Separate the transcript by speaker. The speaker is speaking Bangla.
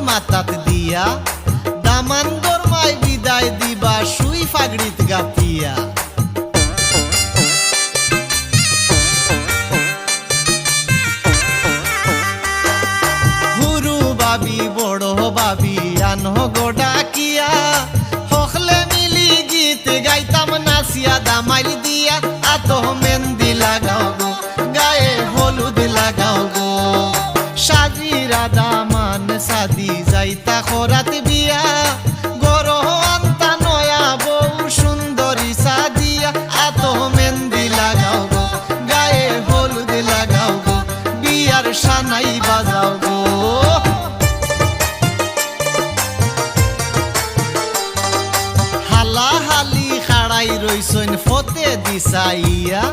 Speaker 1: মাতাত দিয়া দামান দরমাই বিদায় দিবা শুই ফাগড়িত গাতিয়া হুরু বাবি বড় বাবি আনো গোডাকিয়া হখলে মিলি গীত গাইতাম নাচিয়া দামাইল দিয়া আতো মেহেন্দি লাগাও গো গায়ে হলুদ লাগাও গো সাজিরা দামান সাদি যাইতা খরাত বিয়া গরহ আন্তা নয়া বউ সুন্দরী সাদিয়া আতো মেহেন্দি লাগাও গো গায়ে হলুদ লাগাও গো বিয়ার সানাই বাজাও গো হালা হালি খাড়াই রইছইন ফতে দিসাইয়া